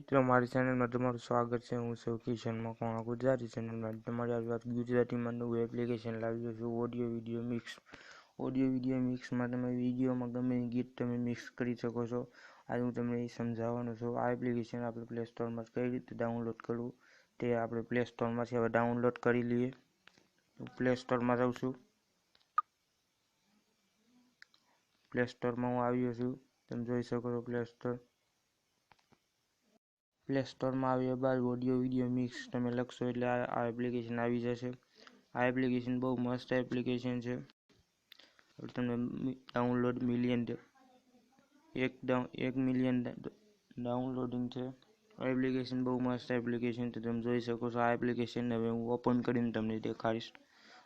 मित्रों मारी चैनल में तमारू स्वागत है। हूँ छुं किशन मकवाना गुजराती चैनल में तमारी आज गुजराती में नवुं एप्लिकेशन लाव्यो छुं ऑडियो विडियो मिक्स में तमे विडियो में गमे गीत तमे मिक्स करी सको छो। आज हूँ तमने समझावानो छुं। आ एप्लिकेशन आपणे प्ले स्टोर में कई रीते डाउनलॉड करवुं ते आपणे प्ले स्टोर में हवे डाउनलॉड करी लीए। प्ले स्टोर में जाऊं छुं। प्ले स्टोर में हूँ आव्यो छुं। तमे जोई शको छो प्ले स्टोर में आव्या बाद ऑडियो विडियो मिक्स तमे लखशो एटले आ एप्लिकेशन आवी जशे। आ एप्लिकेशन बहु मस्त एप्लिकेशन छे। तमने डाउनलॉड एक मिलियन डाउनलॉडिंग छे। आ एप्लिकेशन बहु मस्त एप्लिकेशन छे। तमे जोई शको छो। आ एप्लिकेशन हवे हूँ ओपन करीने तमने देखाड़ीश।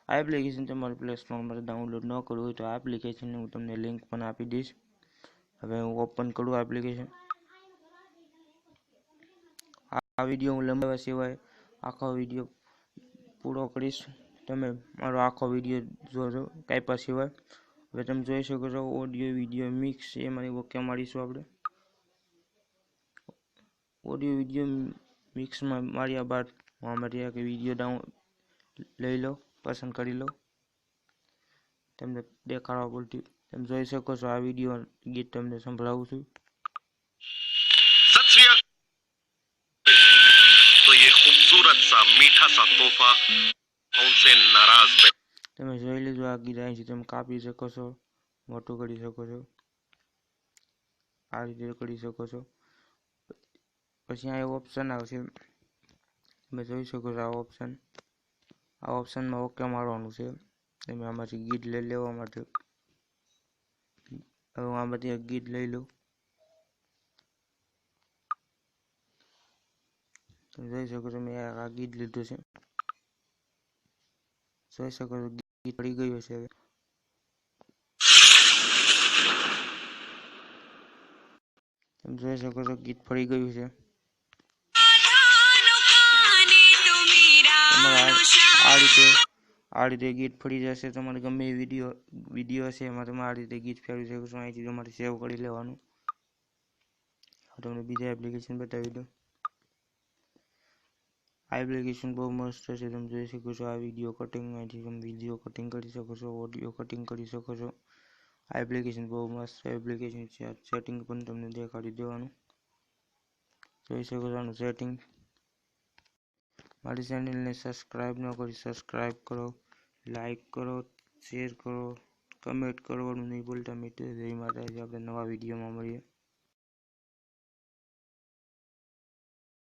आ एप्लिकेशन तमारे प्ले स्टोर में डाउनलॉड न करवुं होय तो आ एप्लिकेशन हूँ तमने लिंक पण आपी दईश। हवे हूँ ओपन करूँ एप्लिकेशन। आ विडियो हूँ लंबाव्या सिवाय आखो विडियो पूरो करीश। तमे मारो आखो विडियो जोजो काप्या सिवाय। हवे तमे जोई शको छो ऑडियो विडियो मिक्स एमां ओके मारीशुं आपणे। ऑडियो विडियो मिक्स में मार्या बाद आमांथी एक विडियो डाउन लई लो, पसंद करी लो। तमने देखाड़वा पूरती तमे जोई शको छो। आ विडियो गीत तमने संभळावुं छुं। तो ये खूबसूरत सा मीठा सा तोहफा उनसे नाराज तमे जोई लीधुं। आ गीत અહીંથી તમે કાપી શકો છો, મોટું કરી શકો છો, આ રીતે કરી શકો છો। પછી આ ઓપ્શન આવશે, તમે જોઈ શકો છો। આ ઓપ્શન માં ઓકે મારવાનું છે। તમે આમાંથી ગીત લઈ લેવા માટે હવે હું આમાંથી એક ગીત લઈ લઉં। તમે જોઈ શકો છો મેં આ ગીત લીધું છે। જોઈ શકો છો ગીત પડી ગયું છે। હવે તમે જોઈ શકો છો ગીત પડી ગયું છે। आ रीते गीत फरी जशे। तमारे गमे विडियो हशे एमां तमे आ रीते गीत फेरवी शको छो। અહીંથી તમારે સેव કરી લેવાનું। તમને બીજા એપ્લિકેશન બતાવી દઉં। આ એપ્લિકેશન બહુ મસ્ત છે। તમે જોઈ શકો છો। આ વિડિયો કટિંગ અહીંથી તમે વિડિયો કટિંગ કરી શકો છો, ઓડિયો કટિંગ કરી શકો છો। આ એપ્લિકેશન બહુ મસ્ત એપ્લિકેશન છે। આ સેટિંગ પણ તમને દેખાડી દેવાનું। જોઈ શકો છો આનું સેટિંગ। મારી ચેનલને સબસ્ક્રાઇબ ન કરી સબસ્ક્રાઇબ કરો, લાઈક કરો, શેર કરો, કમેન્ટ કરવાનું નહીં ભૂલતા મિત્રો। જય માતાજી। આપણે નવા વિડીયોમાં મળીએ।